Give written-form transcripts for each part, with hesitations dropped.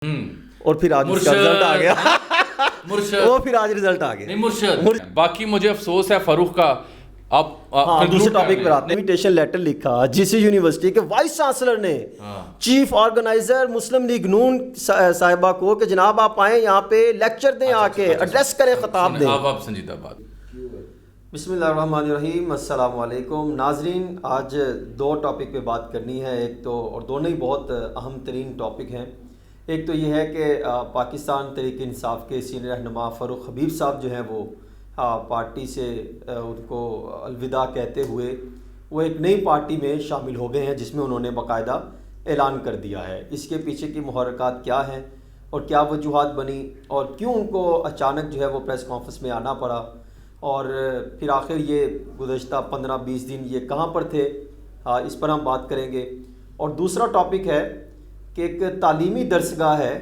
اور پھر آج اس کا رزلٹ آ گیا مرشد وہ پھر آج رزلٹ آ گیا نہیں مرشد. باقی مجھے افسوس ہے فاروق کا. اب دوسرے ٹاپک پر آتے ہیں. انویٹیشن لیٹر لکھا جی سی یونیورسٹی کے وائس چانسلر نے چیف آرگنائزر مسلم لیگ نون صاحبہ کو کہ جناب آپ آئیں یہاں پہ لیکچر دیں آ کے ایڈریس کریں خطاب دیں. آپ سنجیدہ بات. بسم اللہ الرحمن الرحیم. السلام علیکم ناظرین. آج دو ٹاپک پہ بات کرنی ہے. ایک تو اور دونوں ہی بہت اہم ترین ٹاپک ہیں. ایک تو یہ ہے کہ پاکستان تحریک انصاف کے سینئر رہنما فاروق حبیب صاحب جو ہیں وہ پارٹی سے ان کو الوداع کہتے ہوئے وہ ایک نئی پارٹی میں شامل ہو گئے ہیں جس میں انہوں نے باقاعدہ اعلان کر دیا ہے. اس کے پیچھے کی محرکات کیا ہیں اور کیا وجوہات بنی اور کیوں ان کو اچانک جو ہے وہ پریس کانفرنس میں آنا پڑا اور پھر آخر یہ گزشتہ 15-20 دن یہ کہاں پر تھے, اس پر ہم بات کریں گے. اور دوسرا ٹاپک ہے کہ ایک تعلیمی درسگاہ ہے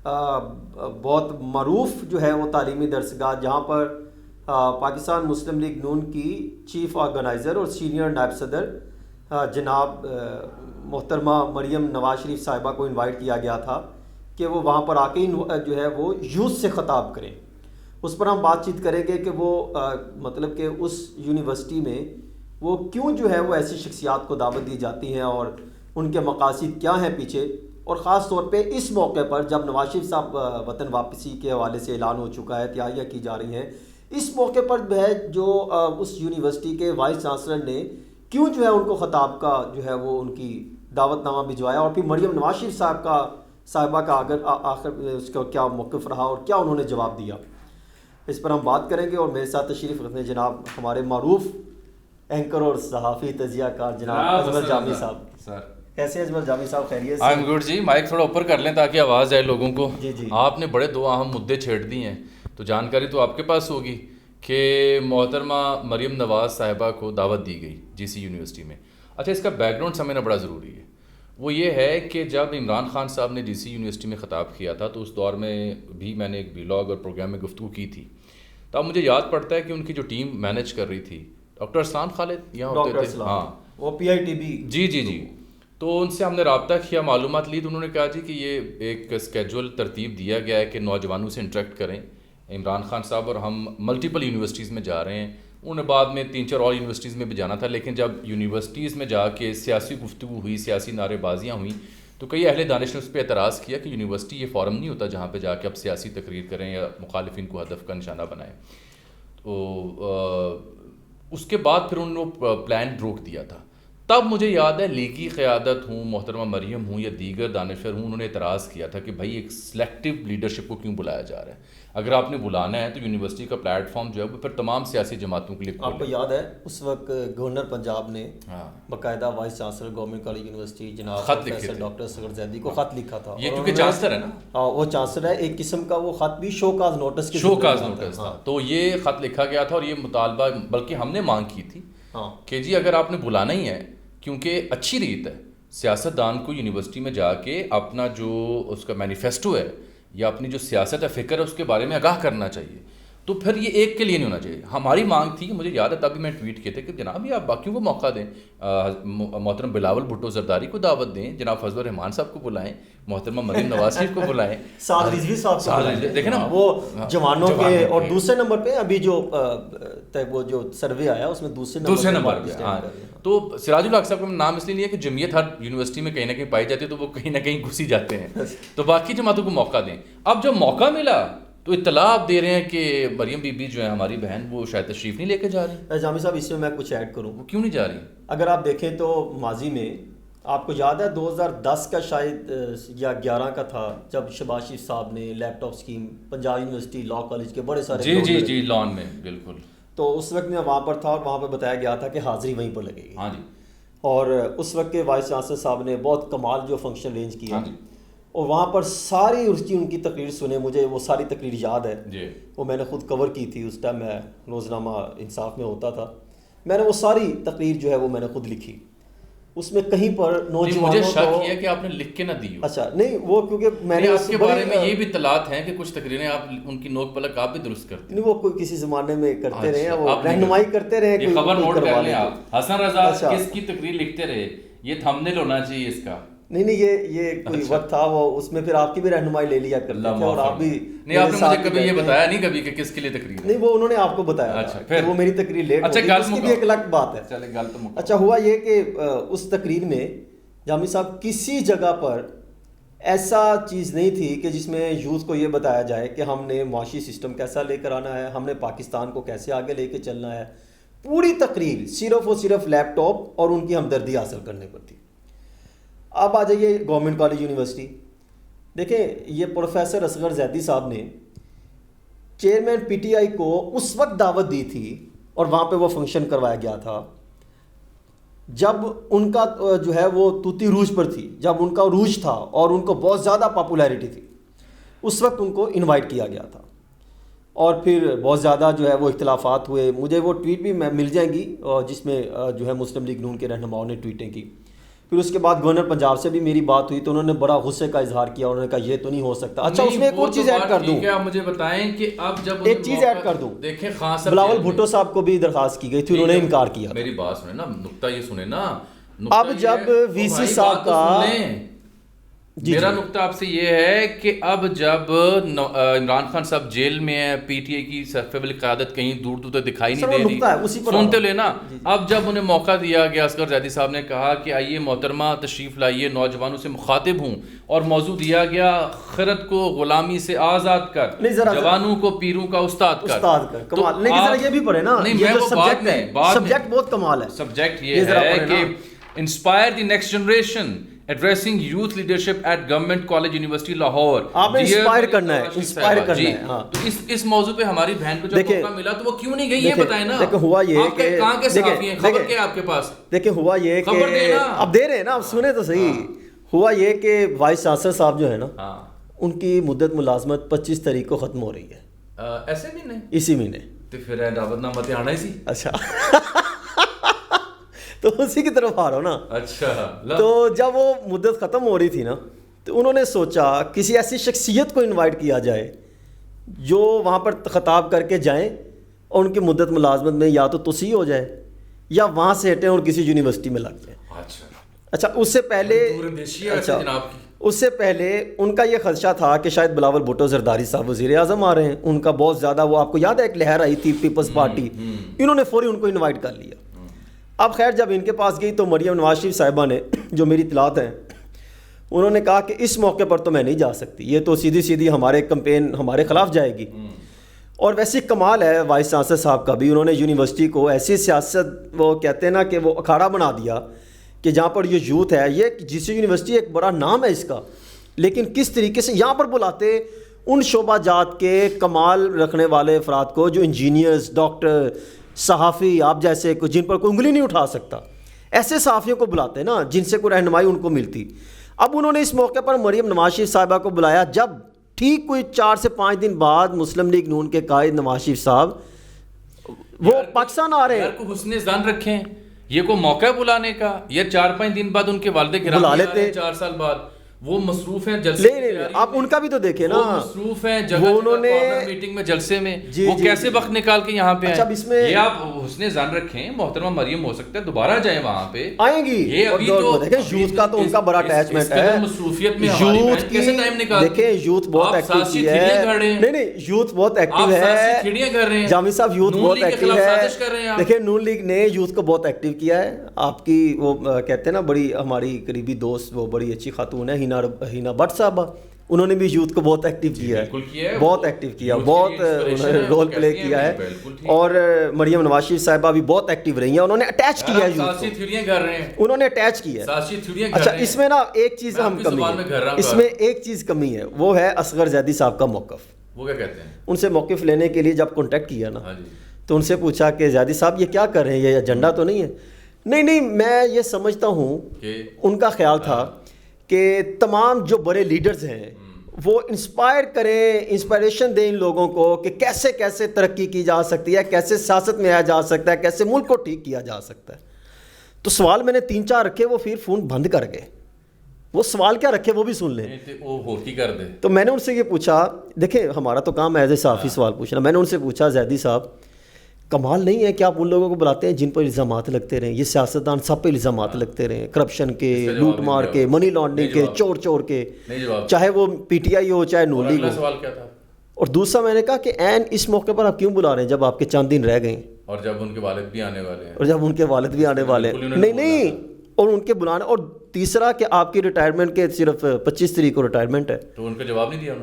بہت معروف جو ہے وہ تعلیمی درسگاہ جہاں پر پاکستان مسلم لیگ نون کی چیف آرگنائزر اور سینئر نائب صدر جناب محترمہ مریم نواز شریف صاحبہ کو انوائٹ کیا گیا تھا کہ وہ وہاں پر آ کے جو ہے وہ یوتھ سے خطاب کریں. اس پر ہم بات چیت کریں گے کہ وہ مطلب کہ اس یونیورسٹی میں وہ کیوں جو ہے وہ ایسی شخصیات کو دعوت دی جاتی ہیں اور ان کے مقاصد کیا ہیں پیچھے. اور خاص طور پہ اس موقع پر جب نواز شریف صاحب وطن واپسی کے حوالے سے اعلان ہو چکا ہے, تیاریاں کی جا رہی ہیں, اس موقع پر ہے جو اس یونیورسٹی کے وائس چانسلر نے کیوں جو ہے ان کو خطاب کا جو ہے وہ ان کی دعوت نامہ بھجوایا اور پھر مریم نواز شریف صاحبہ کا آخر اس کا کیا موقف رہا اور کیا انہوں نے جواب دیا, اس پر ہم بات کریں گے. اور میرے ساتھ تشریف رکھنے جناب ہمارے معروف اینکر اور صحافی تجزیہ کار جناب اجمل جامی صاحب. سر کیسے اجمل جامی صاحب, خیریت سے؟ آئی ایم گڈ جی. مائک تھوڑا اوپر کر لیں تاکہ آواز آئے لوگوں کو. جی آپ نے بڑے دو اہم مدعے چھیڑ دی ہیں تو جانکاری تو آپ کے پاس ہوگی کہ محترمہ مریم نواز صاحبہ کو دعوت دی گئی جی سی یونیورسٹی میں. اچھا, اس کا بیک گراؤنڈ سمجھنا بڑا ضروری ہے. وہ یہ ہے کہ جب عمران خان صاحب نے جی سی یونیورسٹی میں خطاب کیا تھا تو اس دور میں بھی میں نے ایک ولاگ اور پروگرام میں گفتگو کی تھی. تو اب مجھے یاد پڑتا ہے کہ ان کی جو ٹیم مینیج کر رہی تھی ڈاکٹر اسلام خالد یہاں ہوتے تھے, ہاں وہ پی آئی ٹی بی, جی. تو ان سے ہم نے رابطہ کیا, معلومات لی, تو انہوں نے کہا جی کہ یہ ایک اسکیجول ترتیب دیا گیا ہے کہ نوجوانوں سے انٹریکٹ کریں. عمران خان صاحب اور ہم ملٹیپل یونیورسٹیز میں جا رہے ہیں. انہوں نے بعد میں 3-4 اور یونیورسٹیز میں بھی جانا تھا, لیکن جب یونیورسٹیز میں جا کے سیاسی گفتگو ہوئی, سیاسی نعرے بازیاں ہوئیں, تو کئی اہل دانش نے اس پہ اعتراض کیا کہ یونیورسٹی یہ فورم نہیں ہوتا جہاں پہ جا کے آپ سیاسی تقریر کریں یا مخالفین کو ہدف کا نشانہ بنائیں. تو اس کے بعد پھر انہوں نے پلان روک دیا تھا. تب مجھے یاد ہے لیگی قیادت ہوں, محترمہ مریم ہوں یا دیگر دانشور ہوں, انہوں نے اعتراض کیا تھا کہ بھائی ایک سلیکٹیو لیڈرشپ کو کیوں بلایا جا رہا ہے. اگر آپ نے بلانا ہے تو یونیورسٹی کا پلیٹ فارم جو ہے وہ پھر تمام سیاسی جماعتوں کے لیے. آپ کو یاد ہے اس وقت گورنر پنجاب نے باقاعدہ vice chancellor government College university جناب پروفیسر ڈاکٹر اصغر زیدی کو خط لکھا تھا. یہ کیونکہ چانسلر ہے نا, وہ چانسلر ہے, ایک قسم کا وہ خط بھی شو کاز نوٹس تھا. تو یہ خط لکھا گیا تھا اور یہ مطالبہ بلکہ ہم نے مانگ کی تھی کہ جی اگر آپ نے بلانا ہی ہے, کیونکہ اچھی ریت ہے سیاست دان کو یونیورسٹی میں جا کے اپنا جو اس کا مینیفیسٹو ہے یا اپنی جو سیاست ہے, فکر ہے, اس کے بارے میں آگاہ کرنا چاہیے. تو پھر یہ ایک کے لیے نہیں ہونا چاہیے. ہماری مانگ تھی, مجھے یاد ہے تب میں ٹویٹ کیے تھے کہ جناب یہ آپ باقیوں کو موقع دیں, محترم بلاول بھٹو زرداری کو دعوت دیں, جناب فضل الرحمان صاحب کو بلائیں, محترمہ مریم نواز شریف کو بلائیں, سعد رضوی صاحب دیکھیں نا وہ جوانوں کے. اور دوسرے نمبر پہ ابھی جو وہ جو سروے آیا اس میں دوسرے نمبر پہ. تو سراج الحق صاحب کا نام اس لیے نہیں ہے کہ جمعیت ہر یونیورسٹی میں کہیں نہ کہیں پائی جاتی ہے تو وہ کہیں نہ کہیں گھسی جاتے ہیں, تو باقی جماعتوں کو موقع دیں. اب جب موقع ملا تو اطلاع آپ دے رہے ہیں کہ مریم بی بی جو ہے ہماری بہن وہ شاید تشریف نہیں لے کے جا رہی. جامی صاحب اس میں کچھ ایڈ کروں, وہ کیوں نہیں جا رہی؟ اگر آپ دیکھیں تو ماضی میں آپ کو یاد ہے 2010 کا شاید یا 11 کا تھا جب شہباز شریف صاحب نے laptop scheme Punjab university law college کے بڑے سارے جی لان میں بالکل. تو اس وقت میں وہاں پر تھا اور وہاں پہ بتایا گیا تھا کہ حاضری وہیں پر لگے گی. ہاں جی. اور اس وقت کے وائس چانسلر صاحب نے بہت کمال جو فنکشن ارینج کیا اور وہاں پر ساری اس کی ان کی تقریر سنے. مجھے وہ ساری تقریر یاد ہے جی, وہ میں نے خود کور کی تھی اس ٹائم, میں روزنامہ انصاف میں ہوتا تھا. میں نے وہ ساری تقریر جو ہے وہ میں نے خود لکھی. اس میں کہیں پر نوجوانوں مجھے شک ہے کہ آپ نے لکھ کے نہ دی. اچھا نہیں, وہ کیونکہ میں نے آپ کے بارے میں یہ بھی اطلاعات ہیں کہ کچھ تقریریں آپ ان کی نوک پلک آپ بھی درست کرتے ہیں. نہیں, وہ کوئی کسی زمانے میں کرتے رہے, وہ رہنمائی کرتے رہے. یہ خبر نوٹ کر لیں آپ. حسن رضا کس کی تقریر لکھتے رہے, یہ تھمبنیل ہونا چاہیے اس کا. نہیں یہ کوئی وقت تھا وہ اس میں پھر آپ کی بھی رہنمائی لے لیا کرتے تھے اور آپ بھی نہیں. آپ نے مجھے کبھی یہ بتایا نہیں کبھی کہ کس کے لیے تقریر؟ نہیں وہ انہوں نے آپ کو بتایا. اچھا وہ میری تقریر لیٹ ہو گئی, اس کی بھی ایک الگ بات ہے. چلے گل تو اچھا ہوا یہ کہ اس تقریر میں جامی صاحب کسی جگہ پر ایسا چیز نہیں تھی کہ جس میں یوتھ کو یہ بتایا جائے کہ ہم نے معاشی سسٹم کیسا لے کر آنا ہے, ہم نے پاکستان کو کیسے آگے لے کے چلنا ہے. پوری تقریر صرف اور صرف لیپ ٹاپ اور ان کی ہمدردی حاصل کرنے پر تھی. اب آ جائیے گورنمنٹ کالج یونیورسٹی. دیکھیں یہ پروفیسر اصغر زیدی صاحب نے چیئرمین پی ٹی آئی کو اس وقت دعوت دی تھی اور وہاں پہ وہ فنکشن کروایا گیا تھا جب ان کا جو ہے وہ توتی روج پر تھی, جب ان کا روج تھا اور ان کو بہت زیادہ پاپولیرٹی تھی. اس وقت ان کو انوائٹ کیا گیا تھا اور پھر بہت زیادہ جو ہے وہ اختلافات ہوئے. مجھے وہ ٹویٹ بھی مل جائیں گی جس میں جو ہے مسلم لیگ نون کے رہنماؤں نے ٹویٹیں کی. پھر اس کے بعد گورنر پنجاب سے بھی میری بات ہوئی تو انہوں نے بڑا غصے کا اظہار کیا, انہوں نے کہا یہ تو نہیں ہو سکتا. اچھا اس میں ایک اور چیز ایڈ کر دوں, آپ مجھے بتائیں کہ اب جب ایک چیز ایڈ کر دوں, دیکھیں خان صاحب بلاول بھٹو صاحب کو بھی درخواست کی گئی تھی, انہوں نے انکار کیا. میری بات سنیں نا, نقطہ یہ سنیں نا. اب جب وی سی صاحب کا میرا نقطہ آپ سے یہ ہے کہ اب جب عمران خان صاحب جیل میں ہیں, پی ٹی آئی کی سرفیول قیادت کہیں دور دور تک دکھائی نہیں دے رہی, سنتے لینا. اب جب انہیں موقع دیا گیا, اصغر زیدی صاحب نے کہا کہ آئیے محترمہ تشریف لائیے, نوجوانوں سے مخاطب ہوں, اور موضوع دیا گیا خرد کو غلامی سے آزاد کر, جوانوں کو پیروں کا استاد کر. لیکن ذرا یہ بھی پڑھے نا, سبجیکٹ بہت کمال ہے. سبجیکٹ یہ ہے کہ inspire the next generation addressing youth leadership at Government College University Lahore. آپ نے انسپائر کرنا ہے, انسپائر کرنا ہے. ہاں تو اس موضوع پہ ہماری بہن کو جب موقع ملا تو وہ کیوں نہیں گئی, یہ بتائیں نا. دیکھیں ہوا یہ کہ کہاں کے صحافی ہیں, خبر کیا آپ کے پاس؟ دیکھیں ہوا یہ کہ اب دے رہے ہیں نا, اب سنیں تو صحیح. ہوا یہ کہ وائس چانسلر صاحب جو ہے نا, ان کی مدت ملازمت 25 تاریخ کو ختم ہو رہی ہے. ایسے مہینے؟ اسی مہینے. تو پھر دعوت نامہ تے آنا ہی سی. اچھا تو اسی کی طرف آ رہا ہوں نا. اچھا تو جب وہ مدت ختم ہو رہی تھی نا, تو انہوں نے سوچا کسی ایسی شخصیت کو انوائٹ کیا جائے جو وہاں پر خطاب کر کے جائیں اور ان کی مدت ملازمت میں یا تو توسیع ہو جائے یا وہاں سے ہٹیں اور کسی یونیورسٹی میں لگ جائیں. اچھا اس سے پہلے ان کا یہ خدشہ تھا کہ شاید بلاول بھٹو زرداری صاحب وزیر اعظم آ رہے ہیں, ان کا بہت زیادہ وہ آپ کو یاد ہے ایک لہر آئی تھی پیپلز پارٹی, انہوں نے فوری ان کو انوائٹ کر لیا. اب خیر جب ان کے پاس گئی تو مریم نواز شریف صاحبہ نے, جو میری اطلاعات ہیں, انہوں نے کہا کہ اس موقع پر تو میں نہیں جا سکتی, یہ تو سیدھی ہمارے کمپین ہمارے خلاف جائے گی. اور ویسے کمال ہے وائس چانسلر صاحب کا بھی, انہوں نے یونیورسٹی کو ایسی سیاست وہ کہتے ہیں نا کہ وہ اکھاڑا بنا دیا کہ جہاں پر یہ یوتھ ہے, یہ جی سی یونیورسٹی ایک بڑا نام ہے اس کا, لیکن کس طریقے سے یہاں پر بلاتے ان شعبہ جات کے کمال رکھنے والے افراد کو جو انجینئرز, ڈاکٹر, صحافی آپ جیسے جن پر کوئی انگلی نہیں اٹھا سکتا, ایسے صحافیوں کو بلاتے نا جن سے کوئی رہنمائی ان کو ملتی. اب انہوں نے اس موقع پر مریم نواز شریف صاحبہ کو بلایا جب ٹھیک کوئی 4 سے 5 دن بعد مسلم لیگ نون کے قائد نواز شریف صاحب وہ پاکستان آ رہے ہیں. کو حسن ظن رکھیں, یہ کو موقع بلانے کا, یہ 4-5 دن بعد ان کے والد گرامی بلا لیتے 4 سال بعد, وہ مصروف ہیں جلسے نہیں آپ ان کا بھی تو دیکھیں نا, وہ مصروف ہیں جگہ انہوں نے میٹنگ میں جلسے میں, وہ کیسے وقت نکال کے یہاں پہ آئیں. یہ آپ حسن ظن رکھیں, محترمہ مریم ہو سکتا ہے دوبارہ جائیں وہاں پہ, آئیں گی. یہ ابھی تو دیکھیں یوتھ کا تو ان کا بڑا اٹیچمنٹ ہے, مصروفیت میں ہماری بہن کیسے ٹائم نکال, دیکھیں یوتھ بہت ایکٹیو ہے. نہیں یوتھ بہت ایکٹیو ہے, جامی صاحب یوتھ بہت ایکٹیو ہے. دیکھیں نون لیگ نے یوتھ کو بہت ایکٹیو کیا ہے. آپ کی وہ کہتے ہیں نا بڑی ہماری قریبی دوست, وہ بڑی اچھی خاتون ہے ہینا بٹ صاحبہ, انہوں نے بھی یوتھ کو بہت ایکٹیو کیا ہے, بہت ایکٹیو کیا, بہت انہوں نے رول پلے کیا ہے. اور مریم نواز شریف صاحبہ بھی بہت ایکٹیو رہی ہیں, انہوں نے اٹیچ کیا ہے یوتھ کو, انہوں نے اٹیچ کیا ہے. اچھا اس میں نا ایک چیز ہم کمی ہے, اس میں ایک چیز کمی ہے, وہ ہے اصغر زیدی صاحب کا موقف. وہ کیا کہتے ہیں, ان سے موقف لینے کے لیے جب کانٹیکٹ کیا نا تو ان سے پوچھا کہ زیدی صاحب یہ کیا کر رہے ہیں, یہ ایجنڈا تو نہیں ہے. نہیں میں یہ سمجھتا ہوں, ان کا خیال تھا کہ تمام جو بڑے لیڈرز ہیں وہ انسپائر کریں, انسپائریشن دیں ان لوگوں کو کہ کیسے کیسے ترقی کی جا سکتی ہے, کیسے سیاست میں آیا جا سکتا ہے, کیسے ملک کو ٹھیک کیا جا سکتا ہے. تو سوال میں نے 3-4 رکھے, وہ پھر فون بند کر گئے. وہ سوال کیا رکھے وہ بھی سن لیں. تو میں نے ان سے یہ پوچھا, دیکھیں ہمارا تو کام ایز اے صحافی سوال پوچھنا, میں نے ان سے پوچھا زیدی صاحب کمال نہیں ہے کہ آپ ان لوگوں کو بلاتے ہیں جن پر الزامات لگتے رہیں. یہ سیاستدان سب پہ الزامات لگتے رہیں, کرپشن کے, لوٹ مار کے, منی لانڈرنگ کے, چور کے, چاہے وہ پی ٹی آئی ہو چاہے نون لیگ ہو. اور دوسرا میں نے کہا کہ عین اس موقع پر آپ کیوں بلا رہے ہیں جب آپ کے چند دن رہ گئے اور جب ان کے والد بھی آنے والے ہیں, اور جب ان کے والد بھی آنے والے ہیں. نہیں, اور ان کے بلانے. اور تیسرا کہ آپ کی ریٹائرمنٹ کے صرف 25 تاریخ کو ریٹائرمنٹ ہے. تو ان کا جواب نہیں دیا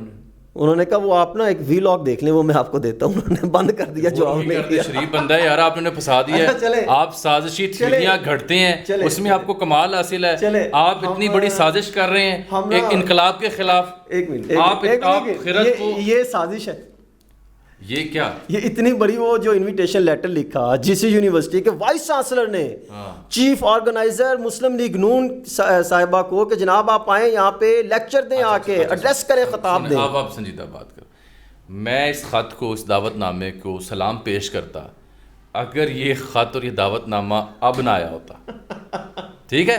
انہوں نے کہا وہ آپ نا ایک وی لاگ دیکھ لیں, وہ میں آپ کو دیتا ہوں. انہوں نے بند کر دیا, جواب نہیں دیا. شریف بندہ ہے یار, آپ نے پھنسا دیا ہے. آپ سازشی تھیوریاں گھڑتے ہیں, اس میں آپ کو کمال حاصل ہے. آپ اتنی بڑی سازش کر رہے ہیں ایک انقلاب کے خلاف. ایک منٹ, آپ خرد کو, یہ سازش ہے. یہ کیا, یہ اتنی بڑی, وہ جو انویٹیشن لیٹر لکھا جس یونیورسٹی کے وائس چانسلر نے چیف آرگنائزر مسلم لیگ نون صاحبہ کو کہ جناب آپ آئیں یہاں پہ لیکچر دیں, آ کے ایڈریس کریں, خطاب دیں. آپ سنجیدہ بات کر. میں اس خط کو, اس دعوت نامے کو سلام پیش کرتا اگر یہ خط اور یہ دعوت نامہ اب نہ آیا ہوتا, ٹھیک ہے,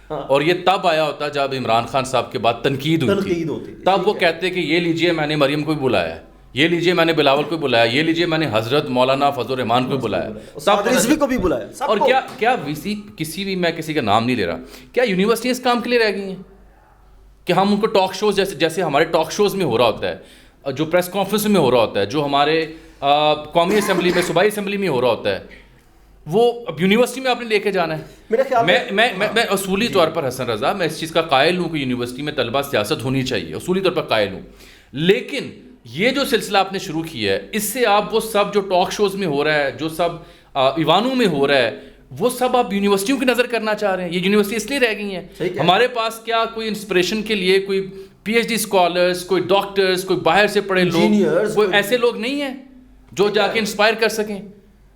اور یہ تب آیا ہوتا جب عمران خان صاحب کے بعد تنقید ہوتی, تب وہ کہتے کہ یہ لیجئے میں نے مریم کو بھی بلایا, یہ لیجئے میں نے بلاول کو بلایا, یہ لیجئے میں نے حضرت مولانا فضل الرحمان کو بلایا, رضوی کو بھی بلایا. اور کیا کسی بھی, میں کسی کا نام نہیں لے رہا, کیا یونیورسٹی اس کام کے لیے رہ گئی ہیں کہ ہم ان کو ٹاک شوز جیسے ہمارے ٹاک شوز میں ہو رہا ہوتا ہے, جو پریس کانفرنس میں ہو رہا ہوتا ہے, جو ہمارے قومی اسمبلی میں, صوبائی اسمبلی میں ہو رہا ہوتا ہے, وہ اب یونیورسٹی میں آپ نے لے کے جانا ہے. میرے خیال میں اصولی طور پر حسن رضا, میں اس چیز کا قائل ہوں کہ یونیورسٹی میں طلبہ سیاست ہونی چاہیے, اصولی طور پر قائل ہوں. لیکن یہ جو سلسلہ آپ نے شروع کیا ہے, اس سے آپ وہ سب جو ٹاک شوز میں ہو رہا ہے, جو سب ایوانوں میں ہو رہا ہے, وہ سب آپ یونیورسٹیوں کی نظر کرنا چاہ رہے ہیں. یہ یونیورسٹی اس لیے رہ گئی ہیں. ہمارے پاس کیا کوئی انسپریشن کے لیے کوئی پی ایچ ڈی اسکالرس, کوئی ڈاکٹرز, کوئی باہر سے پڑھے لوگ, کوئی ایسے لوگ نہیں ہیں جو جا کے انسپائر کر سکیں.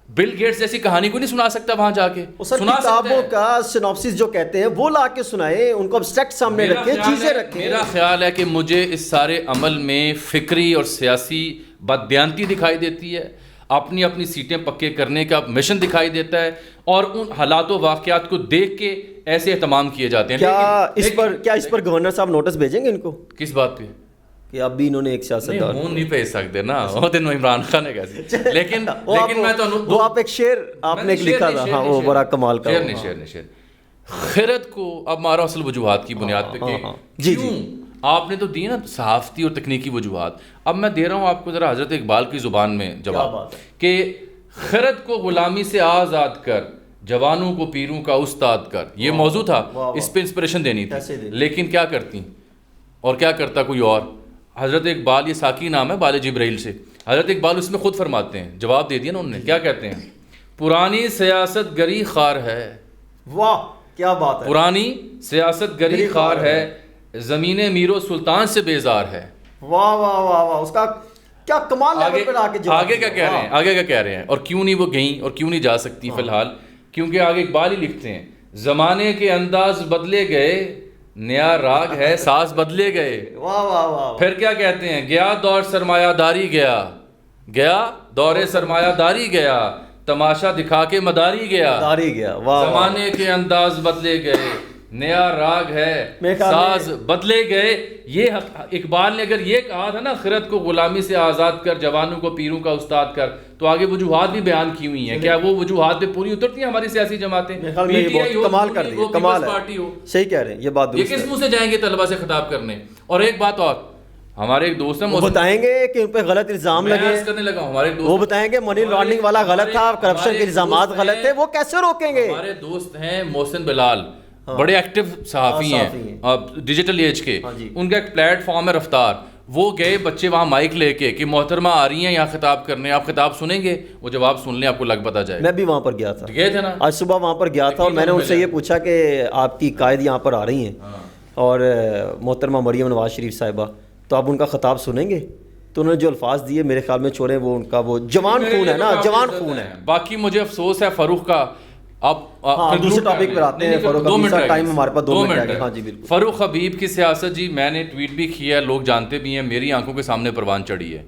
بل گیٹس جیسی کہانی کو نہیں سنا سکتا وہاں جا کے. کتابوں کا سینوپسس جو کہتے ہیں وہ لا کے سنائے, ان کو ابسٹریکٹ سامنے رکھیں, چیزیں رکھیں. میرا خیال ہے کہ مجھے اس سارے عمل میں فکری اور سیاسی بددیانتی دکھائی دیتی ہے, اپنی سیٹیں پکے کرنے کا مشن دکھائی دیتا ہے, اور ان حالات و واقعات کو دیکھ کے ایسے اہتمام کیے جاتے ہیں. کیا اس پر گورنر صاحب نوٹس بھیجیں گے ان کو؟ کس بات پہ؟ کہ اب بھی انہوں نے ایک سیاستدان نہیں بھیج سکتے نا, وہ دن عمران خان نے کیسے, لیکن میں تو وہ آپ ایک شعر آپ نے ایک لکھا تھا, ہاں وہ بڑا کمال کا شعر. خیرت کو اب مارا اصل وجوہات کی بنیاد پہ کہ کیوں آپ نے تو دی نا صحافتی اور تکنیکی وجوہات, اب میں دے رہا ہوں آپ کو ذرا حضرت اقبال کی زبان میں جواب کہ خیرت کو غلامی سے آزاد کر, جوانوں کو پیروں کا استاد کر. یہ موضوع تھا, اس پہ انسپریشن دینی تھی, لیکن کیا کرتی اور کیا کرتا کوئی اور. حضرت اقبال, یہ ساکی نام ہے بال جبرائیل سے, حضرت اقبال اس میں خود فرماتے ہیں, جواب دے دیا نا انہوں نے, کیا کہتے ہیں, پرانی سیاست گری خار ہے. واہ کیا بات ہے, پرانی سیاست گری خار ہے, زمین میر و سلطان سے بیزار ہے. واہ واہ واہ واہ, اس کا کیا کمال لیول پہ لا کے جواب. آگے کیا کہہ رہے ہیں, آگے کیا کہہ رہے ہیں, اور کیوں نہیں وہ گئیں اور کیوں نہیں جا سکتی فی الحال, کیونکہ آگے اقبال ہی لکھتے ہیں, زمانے کے انداز بدلے گئے, نیا راگ ہے ساز بدلے گئے. واہ واہ واہ. پھر کیا کہتے ہیں, گیا دور سرمایہ داری گیا دور سرمایہ داری گیا, تماشا دکھا کے مداری گیا. زمانے کے انداز بدلے گئے, نیا راگ ہے ساز بدلے گئے. یہ اقبال نے اگر یہ کہا تھا نا, خرد کو غلامی سے آزاد کر, جوانوں کو پیروں کا استاد کر, تو آگے وجوہات بھی بیان کی ہوئی ہیں. کیا وہ وجوہات پہ پوری اترتی ہیں ہماری سیاسی جماعتیں؟ کمال کر دی, کمال ہے, صحیح کہہ رہے ہیں, یہ بات یہ کس منہ سے جائیں گے طلبہ سے خطاب کرنے. اور ایک بات اور, ہمارے ایک دوست ہیں, وہ بتائیں گے کہ ان پہ غلط الزام لگے, کرنے لگا ہمارے دوست, وہ بتائیں گے منی لانڈرنگ والا غلط تھا, کرپشن کے الزامات غلط تھے, وہ کیسے روکیں گے؟ ہمارے دوست ہیں محسن بلال, بڑے ایکٹیو صحافی ہیں ڈیجیٹل ایج کے, ان کا ایک پلیٹ فارم ہے رفتار. وہ گئے بچے وہاں مائک لے کے کہ محترمہ آ رہی ہیں یہاں خطاب کرنے, آپ خطاب سنیں گے, وہ جواب سن لیں, آپ کو لگ پتہ جائے. میں بھی وہاں پر گیا تھا, گئے تھے نا, آج صبح وہاں پر گیا تھا, اور میں نے ان سے یہ پوچھا کہ آپ کی قائد یہاں پر آ رہی ہیں اور محترمہ مریم نواز شریف صاحبہ, تو آپ ان کا خطاب سنیں گے؟ تو انہوں نے جو الفاظ دیے میرے خیال میں چھوڑیں, وہ ان کا وہ جوان خون ہے نا, جوان خون ہے. باقی مجھے افسوس ہے فاروق کا. اب دوسرے ٹاپک پر آتے ہیں, ٹائم ہمارے پاس 2 منٹ ہے. ہاں جی بالکل. فاروق حبیب کی سیاست, جی میں نے ٹویٹ بھی کیا ہے, لوگ جانتے بھی ہیں, میری آنکھوں کے سامنے پروان چڑھی ہے.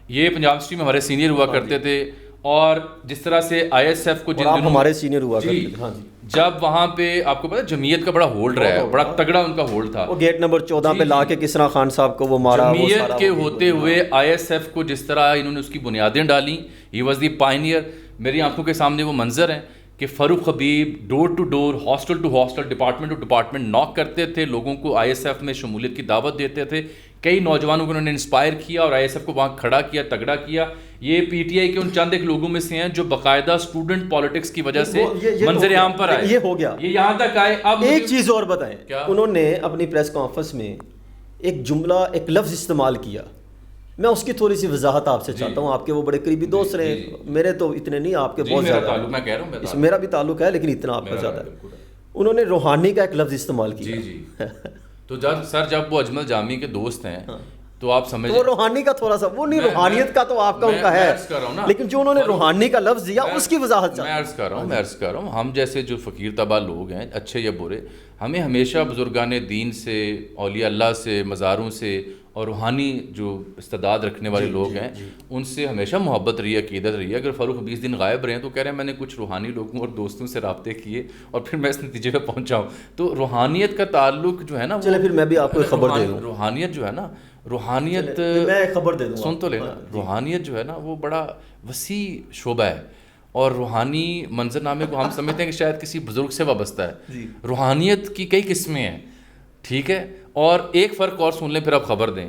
یہ پنجاب یونیورسٹی میں ہمارے سینئر ہوا کرتے تھے, اور جس طرح سے آئی ایس ایف کو ہمارے سینئر ہوا کرتے تھے, ہاں جی, جب وہاں پہ آپ کو پتا جمعیت کا بڑا ہولڈ رہا ہے, بڑا تگڑا ان کا ہولڈ تھا. وہ گیٹ نمبر 14 پہ لا کے کسرا خان صاحب کو وہ مارا. جمعیت کے ہوتے ہوئے آئی ایس ایف کو جس طرح انہوں نے اس کی بنیادیں ڈالی, ہی واز دی پائنیئر. میری آنکھوں کے سامنے وہ منظر ہیں کہ Farooq Habib door to door, hostel to hostel, department to department knock کرتے تھے، لوگوں کو آئی ایس ایف میں شمولیت کی دعوت دیتے تھے، کئی نوجوانوں کو انہوں نے انسپائر کیا اور آئی ایس ایف کو وہاں کھڑا کیا، تگڑا کیا. یہ پی ٹی آئی کے ان چند ایک لوگوں میں سے ہیں جو باقاعدہ اسٹوڈنٹ پالیٹکس کی وجہ سے منظر عام پر آئے. یہ ہو گیا، یہ یہاں تک آئے. اب ایک چیز اور بتائیں، انہوں نے اپنی پریس کانفرنس میں ایک جملہ، ایک لفظ استعمال کیا، میں اس کی تھوڑی سی وضاحت آپ سے چاہتا ہوں. آپ کے وہ بڑے قریبی دوست رہے، میرے تو اتنے نہیں، آپ کے بہت زیادہ. میں کہہ رہا ہوں میرا بھی تعلق ہے لیکن اتنا آپ کا زیادہ ہے. انہوں نے روحانی کا ایک لفظ استعمال کیا. جی تو جب وہ اجمل جامی کے دوست ہیں تو آپ سمجھ، وہ روحانی کا تھوڑا سا وہ نہیں، روحانیت کا تو آپ کا ان کا ہے، لیکن جو انہوں نے روحانی کا لفظ دیا اس کی وضاحت میں عرض کر رہا ہوں. ہم جیسے جو فقیر طبع لوگ ہیں، اچھے یا برے، ہمیں ہمیشہ بزرگان دین سے، اولیاء اللہ سے، مزاروں سے اور روحانی جو استعداد رکھنے والے لوگ ہیں ان سے ہمیشہ محبت رہی ہے، عقیدت رہی ہے. اگر فاروق 20 دن غائب رہے ہیں تو کہہ رہے ہیں میں نے کچھ روحانی لوگوں اور دوستوں سے رابطے کیے اور پھر میں اس نتیجے پہ پہنچا ہوں. تو روحانیت کا تعلق جو ہے نا، چلے پھر میں بھی آپ کو خبر دے دوں. روحانیت جو ہے نا، روحانیت میں خبر دے دوں، سن تو لینا. روحانیت جو ہے نا وہ بڑا وسیع شعبہ ہے، اور روحانی منظر نامے کو ہم سمجھتے ہیں کہ شاید کسی بزرگ سے وابستہ ہے. روحانیت کی کئی قسمیں ہیں، ٹھیک ہے. اور ایک فرق اور سن لیں پھر آپ خبر دیں.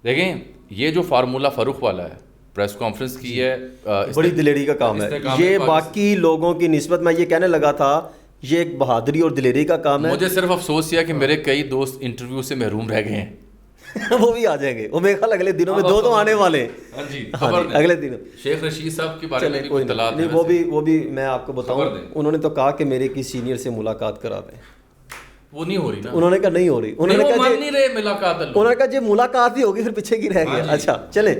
دیکھیں یہ جو فارمولہ فاروق والا ہے، پریس کانفرنس کی ہے، بڑی دلیری کا کام ہے یہ. باقی لوگوں کی نسبت میں یہ کہنے لگا تھا یہ ایک بہادری اور دلیری کا کام ہے. مجھے صرف افسوس یہ ہے کہ میرے کئی دوست انٹرویو سے محروم رہ گئے ہیں. وہ بھی آ جائیں گے، وہ میرے خیال اگلے دنوں میں دو آنے والے ہیں. اگلے دنوں شیخ رشید صاحب کے بارے میں نہیں، وہ بھی میں آپ کو بتاؤں، انہوں نے تو کہا کہ میرے کی سینئر سے ملاقات کرا دیں. وہ نہیں ہو رہی نا، انہوں نے کہا نہیں ہو رہی. انہوں نے کہا جی ملاقات ہی ہوگی پھر پیچھے کی رہ گیا. اچھا چلے.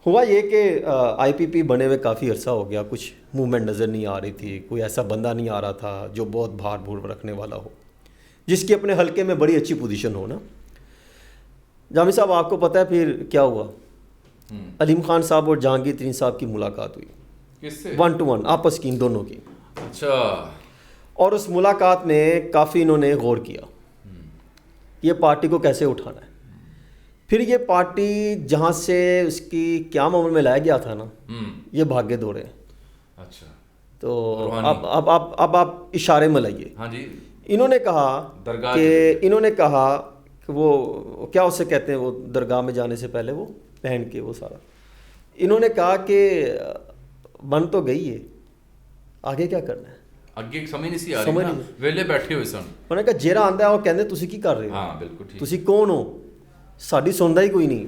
ہوا یہ کہ آئی پی پی بنے ہوئے کافی عرصہ ہو گیا، کچھ موومنٹ نظر نہیں آ رہی تھی، کوئی ایسا بندہ نہیں آ رہا تھا جو بہت بھار بھور رکھنے والا ہو، جس کی اپنے حلقے میں بڑی اچھی پوزیشن ہو نا. جامی صاحب آپ کو پتہ ہے پھر کیا ہوا؟ علیم خان صاحب اور جہانگیر ترین صاحب کی ملاقات ہوئی، کس سے؟ 1 to 1 آپس کی، ان دونوں کی. اچھا. اور اس ملاقات میں کافی انہوں نے غور کیا یہ پارٹی کو کیسے اٹھانا ہے. پھر یہ پارٹی جہاں سے اس کی قیام عمل میں لایا گیا تھا نا، یہ بھاگے دوڑے. اچھا. تو اب آپ اشارے میں لائیے. ہاں جی. انہوں نے کہا کہ وہ کیا اسے کہتے ہیں، وہ درگاہ میں جانے سے پہلے وہ پہن کے وہ سارا، انہوں نے کہا کہ بن تو گئی ہے، آگے کیا کرنا ہے. ਅੱਗੇ ਸਮਝ ਨਹੀਂ ਸੀ ਆ ਰਹੀ ਨਾ, ਵੇਲੇ ਬੈਠੇ ਹੋਏ ਸਨ. ਉਹਨੇ ਕਿਹਾ ਜਿਹੜਾ ਆਂਦਾ ਉਹ ਕਹਿੰਦੇ ਤੁਸੀਂ ਕੀ ਕਰ ਰਹੇ ਹੋ. ਹਾਂ ਬਿਲਕੁਲ ਠੀਕ. ਤੁਸੀਂ ਕੌਣ ਹੋ, ਸਾਡੀ ਸੁਣਦਾ ਹੀ ਕੋਈ ਨਹੀਂ.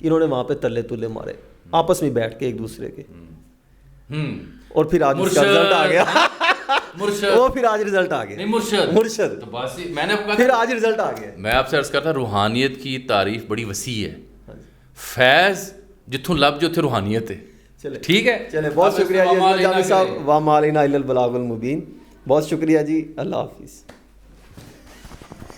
انہوں نے وہاں پہ تلے تلے مارے آپس میں بیٹھ کے ایک دوسرے کے. اور پھر آج اس کا رزلٹ آ گیا. وہ پھر آج رزلٹ آ گیا. مرشد پھر آج رزلٹ آ گیا. میں آپ سے عرض کرتا، روحانیت کی تعریف بڑی وسیع ہے. فیض جتوں لب جو تھے روحانیت ہے. ٹھیک ہے، چلے بہت شکریہ جی جامی صاحب. وما علینا الا البلاغ المبین. بہت شکریہ جی، اللہ حافظ.